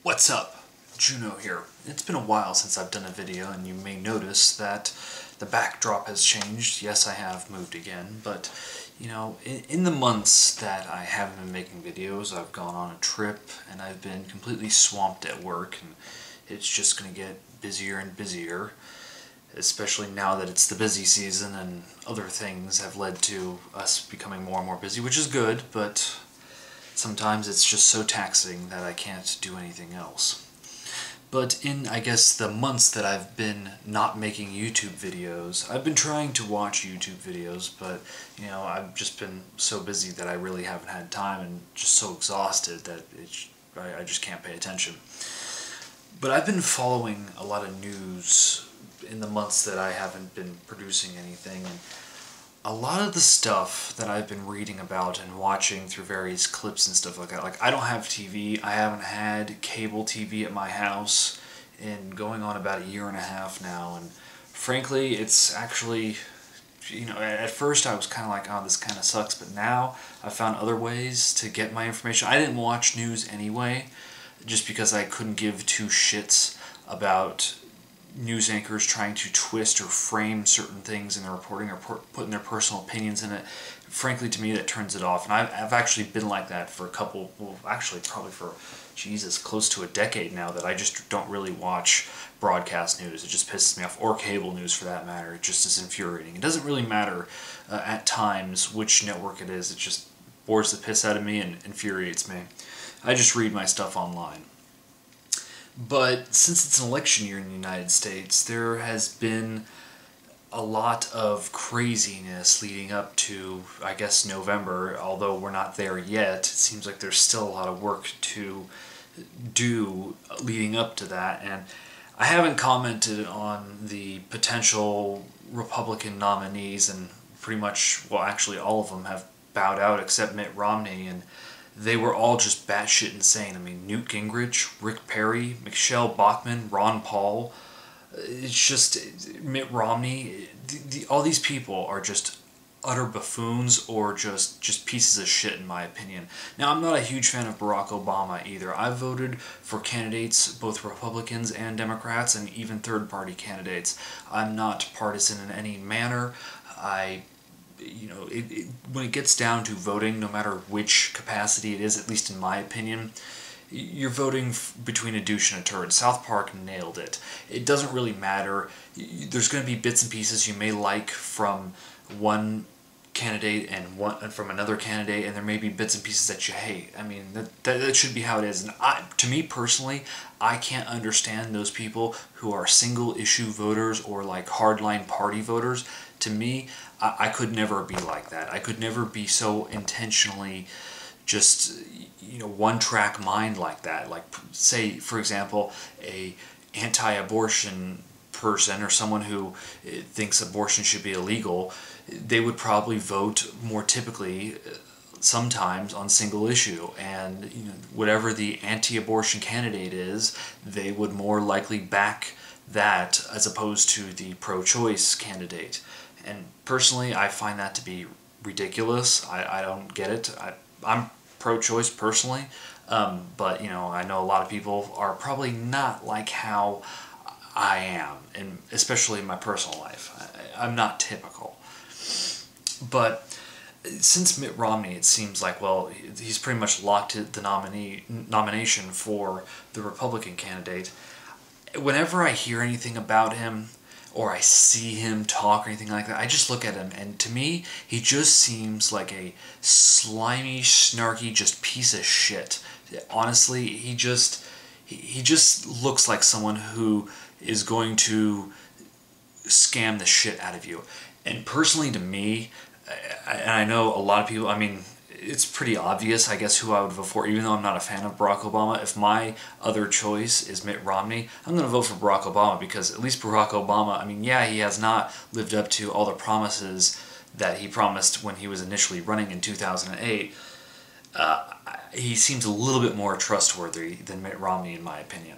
What's up? Juno here. It's been a while since I've done a video, and you may notice that the backdrop has changed. Yes, I have moved again, but you know, in the months that I haven't been making videos, I've gone on a trip and I've been completely swamped at work, and it's just going to get busier and busier, especially now that it's the busy season and other things have led to us becoming more and more busy, which is good, but sometimes it's just so taxing that I can't do anything else. But in, I guess, the months that I've been not making YouTube videos, I've been trying to watch YouTube videos, but, you know, I've just been so busy that I really haven't had time and just so exhausted that I just can't pay attention. But I've been following a lot of news in the months that I haven't been producing anything, and a lot of the stuff that I've been reading about and watching through various clips and stuff like that, like I don't have TV, I haven't had cable TV at my house in going on about 1.5 years now, and frankly, it's actually, you know, at first I was kind of like, oh, this kind of sucks, but now I've found other ways to get my information. I didn't watch news anyway, just because I couldn't give two shits about news anchors trying to twist or frame certain things in their reporting or putting their personal opinions in it. Frankly, to me, that turns it off. And I've actually been like that for a couple, well, actually probably for, Jesus, close to a decade now, that I just don't really watch broadcast news. It just pisses me off, or cable news for that matter. It just is infuriating. It doesn't really matter at times which network it is. It just bores the piss out of me and infuriates me. I just read my stuff online. But since it's an election year in the United States, there has been a lot of craziness leading up to, I guess, November. Although we're not there yet, it seems like there's still a lot of work to do leading up to that. And I haven't commented on the potential Republican nominees, and pretty much, well, actually all of them have bowed out except Mitt Romney, and they were all just batshit insane. I mean, Newt Gingrich, Rick Perry, Michelle Bachmann, Ron Paul. It's just Mitt Romney. All these people are just utter buffoons, or just pieces of shit, in my opinion. Now, I'm not a huge fan of Barack Obama either. I've voted for candidates, both Republicans and Democrats, and even third-party candidates. I'm not partisan in any manner. You know, when it gets down to voting, no matter which capacity it is, at least in my opinion, you're voting between a douche and a turd. South Park nailed it. It doesn't really matter. There's going to be bits and pieces you may like from one candidate and from another candidate, and there may be bits and pieces that you hate. I mean, that should be how it is. And to me personally, I can't understand those people who are single issue voters or like hardline party voters. To me, I could never be like that. I could never be so intentionally just, you know, one-track mind like that. Like, say, for example, a anti-abortion person or someone who thinks abortion should be illegal, they would probably vote more typically sometimes on single issue, and you know, whatever the anti-abortion candidate is, they would more likely back that as opposed to the pro-choice candidate. And personally, I find that to be ridiculous. I don't get it. I'm pro-choice personally, but you know, I know a lot of people are probably not like how I am, and especially in my personal life. I'm not typical. But since Mitt Romney, it seems like, well, he's pretty much locked the nomination for the Republican candidate. Whenever I hear anything about him, or I see him talk or anything like that, I just look at him, and to me, he just seems like a slimy, snarky, just piece of shit. Honestly, he just looks like someone who is going to scam the shit out of you. And personally, to me, and I know a lot of people, I mean, it's pretty obvious, I guess, who I would vote for, even though I'm not a fan of Barack Obama. If my other choice is Mitt Romney, I'm going to vote for Barack Obama, because at least Barack Obama, I mean, yeah, he has not lived up to all the promises that he promised when he was initially running in 2008. He seems a little bit more trustworthy than Mitt Romney, in my opinion.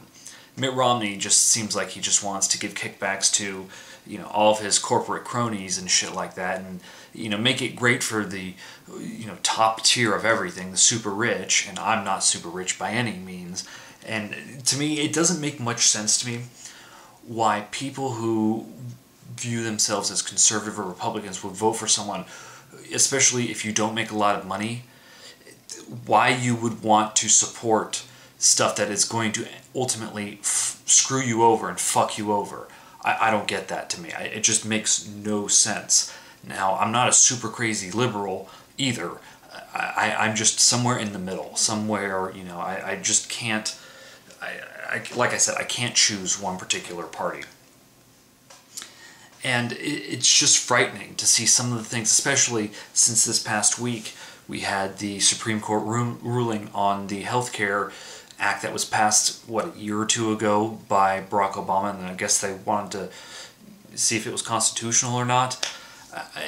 Mitt Romney just seems like he just wants to give kickbacks to, you know, all of his corporate cronies and shit like that, and, you know, make it great for the, you know, top tier of everything, the super rich, and I'm not super rich by any means. And to me, it doesn't make much sense to me why people who view themselves as conservative or Republicans would vote for someone, especially if you don't make a lot of money, why you would want to support stuff that is going to ultimately screw you over and fuck you over. I don't get that to me. It just makes no sense. Now, I'm not a super crazy liberal either. I'm just somewhere in the middle. Somewhere, you know, I just can't, like I said, I can't choose one particular party. And it's just frightening to see some of the things, especially since this past week, we had the Supreme Court ruling on the Healthcare Act that was passed, what, a year or two ago by Barack Obama, and I guess they wanted to see if it was constitutional or not.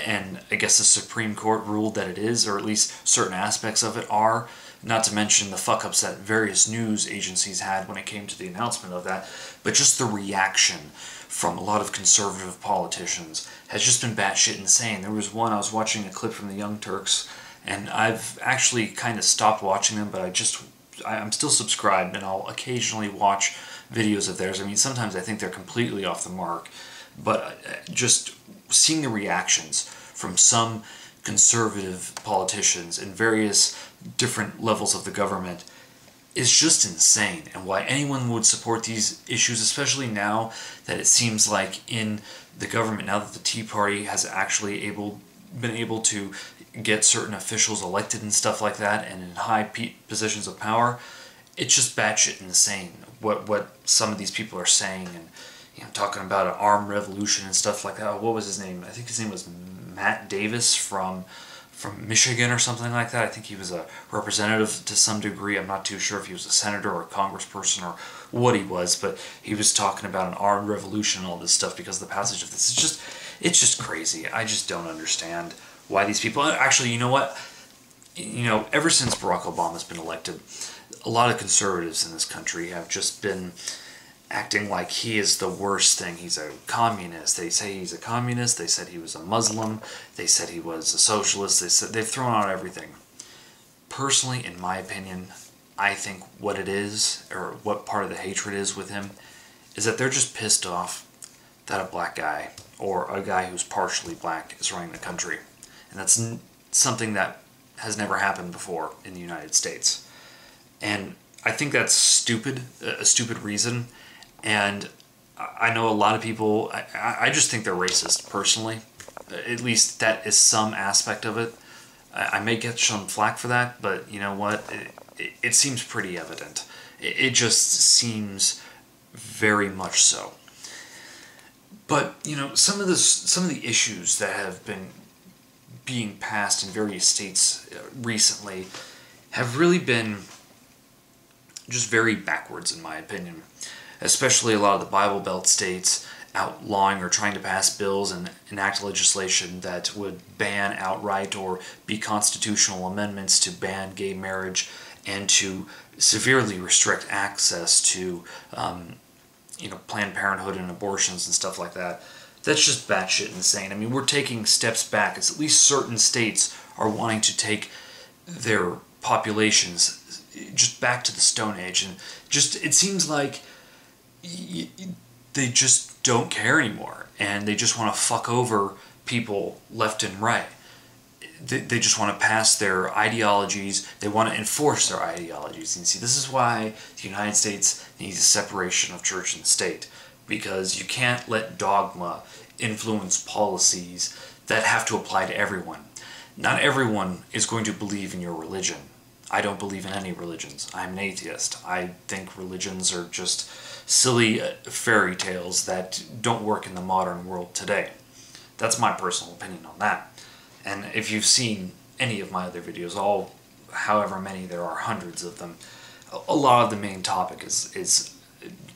And I guess the Supreme Court ruled that it is, or at least certain aspects of it are. Not to mention the fuck-ups that various news agencies had when it came to the announcement of that. But just the reaction from a lot of conservative politicians has just been batshit insane. There was one, I was watching a clip from the Young Turks, and I've actually kind of stopped watching them, but I'm still subscribed, and I'll occasionally watch videos of theirs. I mean, sometimes I think they're completely off the mark, but just seeing the reactions from some conservative politicians in various different levels of the government is just insane. And why anyone would support these issues, especially now that it seems like in the government, now that the Tea Party has actually been able to get certain officials elected and stuff like that, and in high positions of power, it's just batshit insane what some of these people are saying, and you know, talking about an armed revolution and stuff like that. Oh, what was his name? I think his name was Matt Davis from Michigan or something like that. I think he was a representative to some degree. I'm not too sure if he was a senator or a congressperson or what he was, but he was talking about an armed revolution and all this stuff because of the passage of this. It's just crazy. I just don't understand why these people... Actually, you know what? You know, ever since Barack Obama's been elected, a lot of conservatives in this country have just been acting like he is the worst thing. He's a communist. They say he's a communist. They said he was a Muslim. They said he was a socialist. They've thrown out everything. Personally, in my opinion, I think what it is, or what part of the hatred is with him, is that they're just pissed off that a black guy, or a guy who's partially black, is running the country. And that's something that has never happened before in the United States. And I think that's stupid, a stupid reason. And I know a lot of people, I just think they're racist, personally. At least that is some aspect of it. I may get some flack for that, but you know what? It seems pretty evident. It just seems very much so. But, you know, some of the issues that have been being passed in various states recently have really been just very backwards, in my opinion. Especially a lot of the Bible Belt states outlawing or trying to pass bills and enact legislation that would ban outright or be constitutional amendments to ban gay marriage and to severely restrict access to you know, Planned Parenthood and abortions and stuff like that. That's just batshit insane. I mean, we're taking steps back. It's at least certain states are wanting to take their populations just back to the Stone Age, and just it seems like they just don't care anymore, and they just want to fuck over people left and right. They just want to pass their ideologies. They want to enforce their ideologies. And see, this is why the United States needs a separation of church and state, because you can't let dogma influence policies that have to apply to everyone. Not everyone is going to believe in your religion. I don't believe in any religions. I'm an atheist. I think religions are just silly fairy tales that don't work in the modern world today. That's my personal opinion on that. And if you've seen any of my other videos, however many there are, hundreds of them, a lot of the main topic is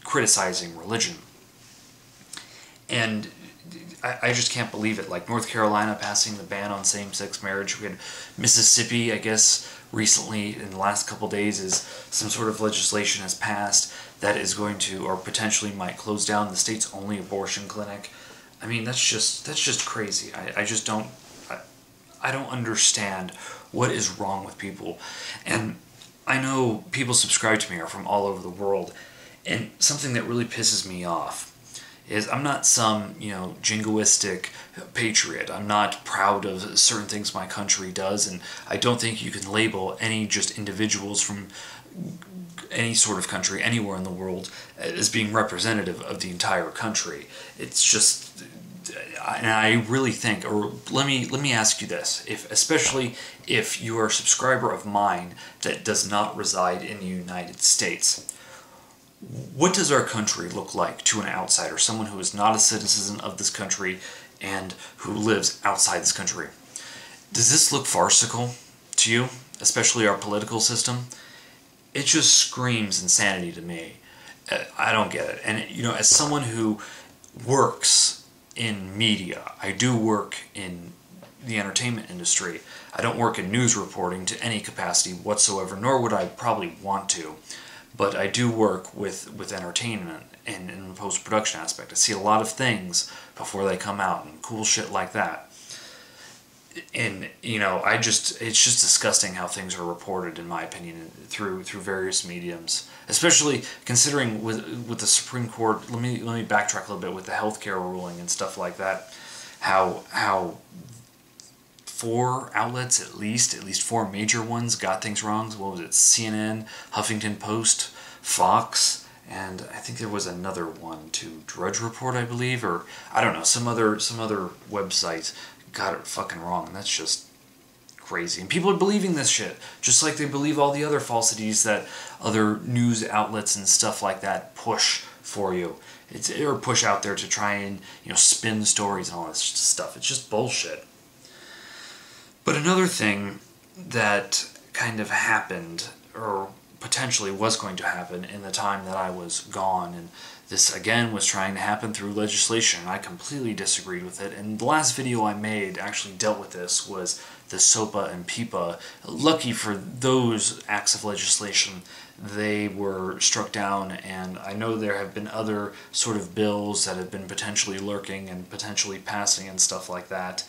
criticizing religion. And I just can't believe it. Like North Carolina passing the ban on same-sex marriage. We had Mississippi, I guess, recently in the last couple days, is some sort of legislation has passed that is going to, or potentially might, close down the state's only abortion clinic. I mean, that's just crazy. I just don't, I don't understand what is wrong with people. And I know people subscribe to me are from all over the world, And something that really pisses me off is I'm not some, jingoistic patriot. I'm not proud of certain things my country does, and I don't think you can label any just individuals from any sort of country anywhere in the world as being representative of the entire country. It's just, and I really think, or let me ask you this, especially if you are a subscriber of mine that does not reside in the United States, what does our country look like to an outsider, someone who is not a citizen of this country and who lives outside this country? Does this look farcical to you, especially our political system? It just screams insanity to me. I don't get it. And, as someone who works in media, I do work in the entertainment industry. I don't work in news reporting to any capacity whatsoever, nor would I probably want to. But I do work with entertainment and in the post-production aspect. I see a lot of things before they come out and cool shit like that. And, it's just disgusting how things are reported, in my opinion, through various mediums. Especially considering with the Supreme Court, let me backtrack a little bit with the healthcare ruling and stuff like that. How 4 outlets, at least 4 major ones, got things wrong. What was it? CNN, Huffington Post, Fox, and I think there was another one too, Drudge Report, I believe, or I don't know, some other website got it fucking wrong, and that's just crazy. And people are believing this shit, just like they believe all the other falsities that other news outlets and stuff like that push for you. Or push out there to try and spin stories and all this stuff. It's just bullshit. But another thing that kind of happened, or potentially was going to happen in the time that I was gone, and this again was trying to happen through legislation. I completely disagreed with it, and the last video I made actually dealt with this, was the SOPA and PIPA. Lucky for those acts of legislation, they were struck down, and I know there have been other sort of bills that have been potentially lurking and potentially passing and stuff like that.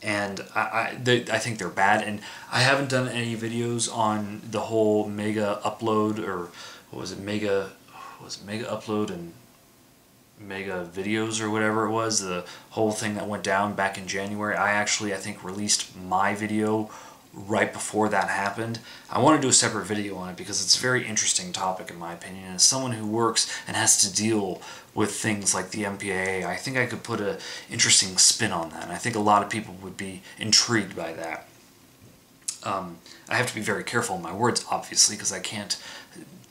And I think they're bad, and I haven't done any videos on the whole Megaupload, or what was it, Megaupload and Mega Videos or whatever it was, the whole thing that went down back in January. I think released my video right before that happened. I want to do a separate video on it because it's a very interesting topic in my opinion. As someone who works and has to deal with things like the MPAA, I think I could put an interesting spin on that, and I think a lot of people would be intrigued by that. I have to be very careful in my words, obviously, because I can't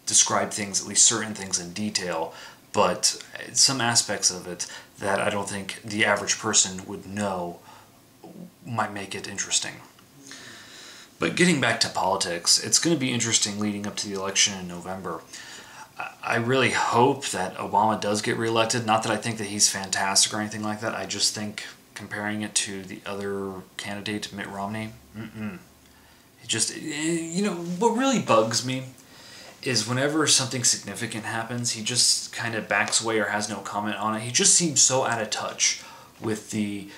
describe things, at least certain things, in detail, but some aspects of it that I don't think the average person would know might make it interesting. But getting back to politics, it's going to be interesting leading up to the election in November. I really hope that Obama does get reelected. Not that I think that he's fantastic or anything like that. I just think, comparing it to the other candidate, Mitt Romney, it just, what really bugs me is whenever something significant happens, he just kind of backs away or has no comment on it. He just seems so out of touch with the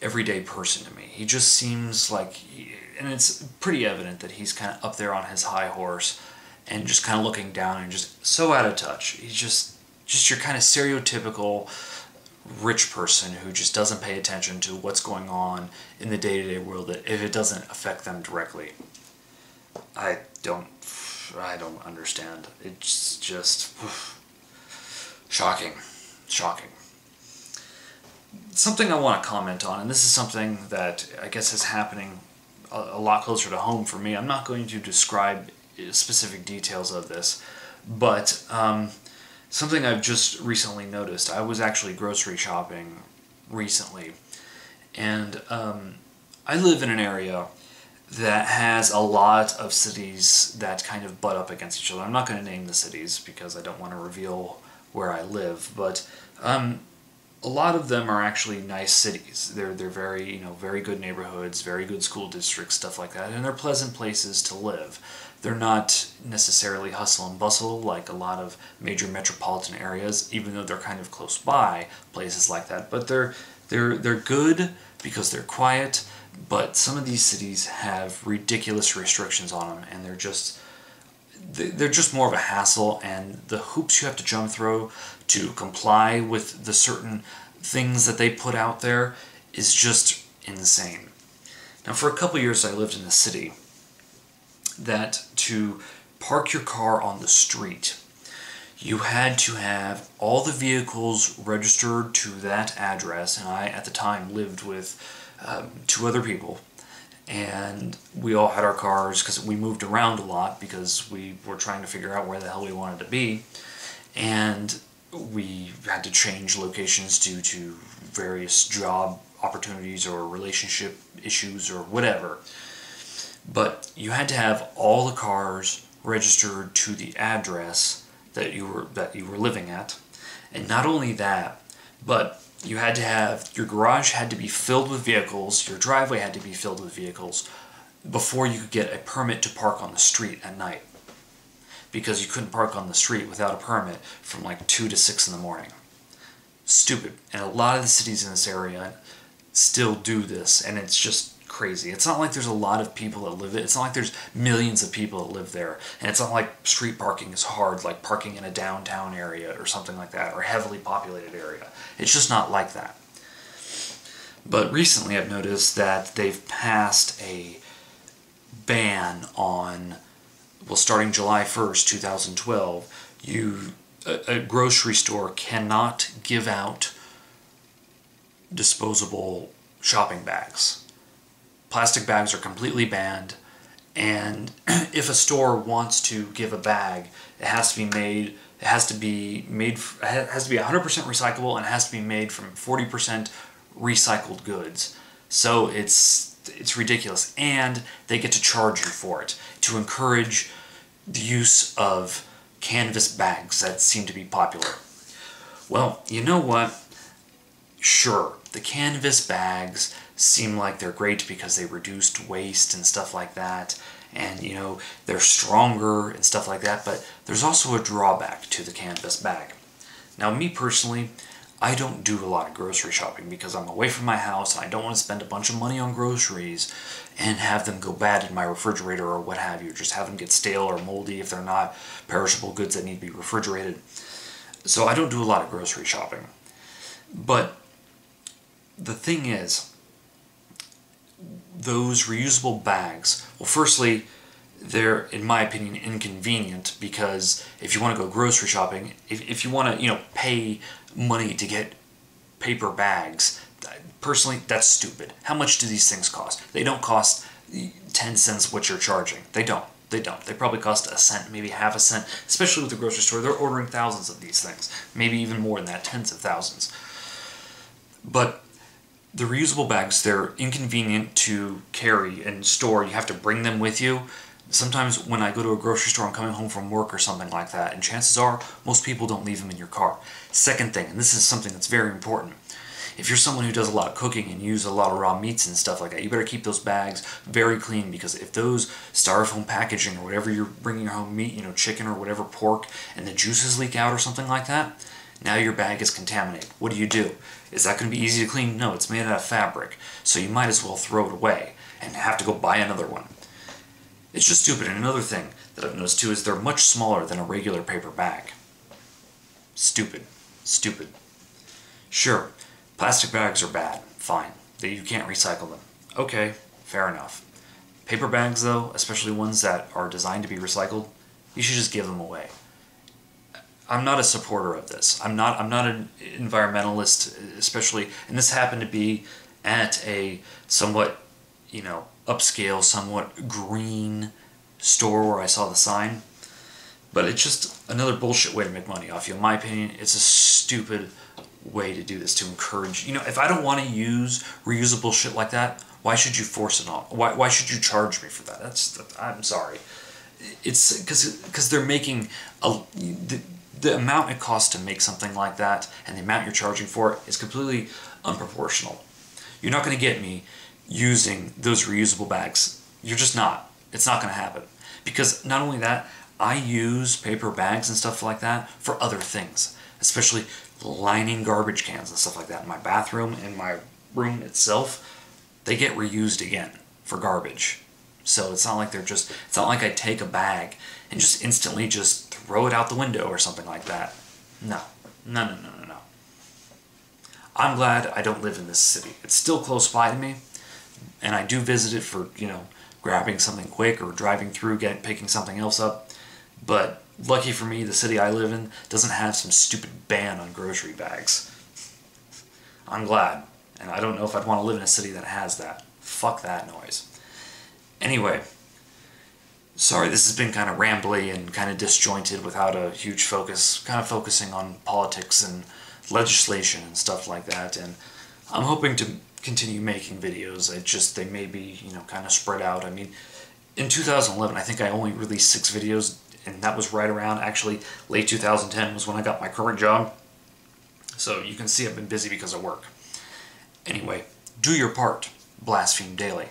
everyday person to me. He just seems like, and it's pretty evident that he's kind of up there on his high horse and just kind of looking down and just so out of touch. He's just your kind of stereotypical rich person who just doesn't pay attention to what's going on in the day-to-day world if it doesn't affect them directly. I don't understand. It's just shocking. Something I want to comment on, and this is something that I guess is happening a lot closer to home for me. I'm not going to describe specific details of this, but something I've just recently noticed. I was actually grocery shopping recently, and I live in an area that has a lot of cities that kind of butt up against each other. I'm not going to name the cities because I don't want to reveal where I live, but a lot of them are actually nice cities. They're very, very good neighborhoods, very good school districts, stuff like that, and they're pleasant places to live. They're not necessarily hustle and bustle like a lot of major metropolitan areas, even though they're kind of close by, places like that. But they're good because they're quiet, but some of these cities have ridiculous restrictions on them, and they're just more of a hassle, and the hoops you have to jump through to comply with the certain things that they put out there is just insane. Now, for a couple years I lived in the city that to park your car on the street, you had to have all the vehicles registered to that address, and I, at the time, lived with 2 other people, and we all had our cars because we moved around a lot because we were trying to figure out where the hell we wanted to be, and we had to change locations due to various job opportunities or relationship issues or whatever. But you had to have all the cars registered to the address that you were living at, and not only that, but you had to have, your garage had to be filled with vehicles, your driveway had to be filled with vehicles before you could get a permit to park on the street at night, because you couldn't park on the street without a permit from like 2 to 6 in the morning. Stupid. And a lot of the cities in this area still do this, and it's just crazy. It's not like there's a lot of people that live it. It's not like there's millions of people that live there. And it's not like street parking is hard, like parking in a downtown area or something like that, or a heavily populated area. It's just not like that. But recently I've noticed that they've passed a ban on, well, starting July 1st, 2012, a grocery store cannot give out disposable shopping bags. Plastic bags are completely banned, and if a store wants to give a bag, it has to be 100% recyclable, and it has to be made from 40% recycled goods. So it's ridiculous, and they get to charge you for it to encourage the use of canvas bags that seem to be popular. Well, you know what? Sure, the canvas bags seem like they're great because they reduced waste and stuff like that, and you know, they're stronger and stuff like that, but there's also a drawback to the canvas bag. Now, me personally, I don't do a lot of grocery shopping because I'm away from my house and I don't want to spend a bunch of money on groceries and have them go bad in my refrigerator or what have you, just have them get stale or moldy if they're not perishable goods that need to be refrigerated. So I don't do a lot of grocery shopping. But the thing is, those reusable bags, well, firstly, they're, in my opinion, inconvenient, because if you want to go grocery shopping, if you want to, you know, pay money to get paper bags, personally, that's stupid. How much do these things cost? They don't cost 10 cents what you're charging. They don't. They don't. They probably cost a cent, maybe half a cent, especially with the grocery store. They're ordering thousands of these things, maybe even more than that, tens of thousands. But the reusable bags, they're inconvenient to carry and store. You have to bring them with you. Sometimes when I go to a grocery store, I'm coming home from work or something like that, and chances are most people don't leave them in your car. Second thing, and this is something that's very important, if you're someone who does a lot of cooking and use a lot of raw meats and stuff like that, you better keep those bags very clean, because if those styrofoam packaging or whatever you're bringing home meat, you know, chicken or whatever, pork, and the juices leak out or something like that, now your bag is contaminated. What do? Is that going to be easy to clean? No, it's made out of fabric, so you might as well throw it away and have to go buy another one. It's just stupid. And another thing that I've noticed too is they're much smaller than a regular paper bag. Stupid. Stupid. Sure, plastic bags are bad. Fine. You can't recycle them. Okay, fair enough. Paper bags though, especially ones that are designed to be recycled, you should just give them away. I'm not a supporter of this. I'm not an environmentalist, especially, and this happened to be at a somewhat, you know, upscale, somewhat green store where I saw the sign. But it's just another bullshit way to make money off you. In my opinion, it's a stupid way to do this, to encourage, you know, if I don't want to use reusable shit like that, why should you force it on? Why should you charge me for that? I'm sorry. It's because they're making the amount it costs to make something like that and the amount you're charging for it is completely unproportional. You're not going to get me using those reusable bags. You're just not. It's not going to happen. Because not only that, I use paper bags and stuff like that for other things, especially lining garbage cans and stuff like that. In my bathroom and my room itself, they get reused again for garbage. So it's not like it's not like I take a bag and just instantly just throw it out the window or something like that. No. No, no, no, no, no. I'm glad I don't live in this city. It's still close by to me, and I do visit it for, you know, grabbing something quick or driving through, picking something else up. But lucky for me, the city I live in doesn't have some stupid ban on grocery bags. I'm glad, and I don't know if I'd want to live in a city that has that. Fuck that noise. Anyway, sorry, this has been kind of rambly and kind of disjointed without a huge focus, kind of focusing on politics and legislation and stuff like that, and I'm hoping to continue making videos. They may be, you know, kind of spread out. I mean, in 2011, I think I only released 6 videos, and that was right around, actually, late 2010 was when I got my current job. So you can see I've been busy because of work. Anyway, do your part. Blaspheme daily.